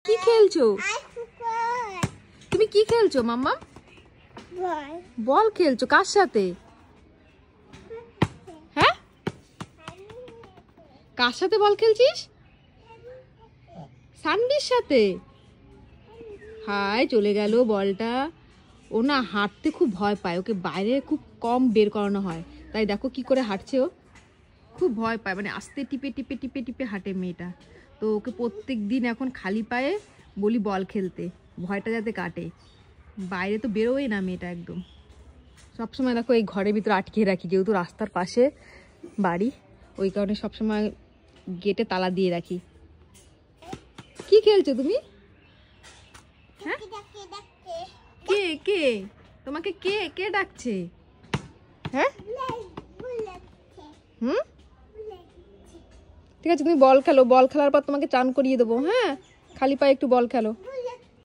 কি খেলছো? তুমি কি খেলছো মাম্মা? বল খেলছো কার সাথে? হ্যাঁ, কার সাথে বল খেলছিস? সানভির সাথে। হায়, চলে গেল বলটা। ও না হাঁটতে খুব ভয় পায়, ওকে বাইরে খুব কম বের করানো হয়, তাই দেখো কি করে হাঁটছে। ও খুব ভয় পায়, মানে আস্তে টিপে টিপে টিপে টিপে হাঁটে মেয়েটা। তো ওকে প্রত্যেক দিন এখন খালি পায়ে বলি বল খেলতে, ভয়টা যাতে কাটে। বাইরে তো বেরোয় না মেয়েটা একদম। সবসময় দেখো এই ঘরের ভিতরে আটকে রাখি, যেহেতু রাস্তার পাশে বাড়ি, ওই কারণে সবসময় গেটে তালা দিয়ে রাখি। কি খেলছো তুমি? হ্যাঁ, কে কে তোমাকে কে কে ডাকছে? হ্যাঁ, হুম, ঠিক আছে তুমি বল খেলো, বল খেলার পর তোমাকে চান করিয়ে দেবো। হ্যাঁ, খালি পায়ে একটু বল খেলো।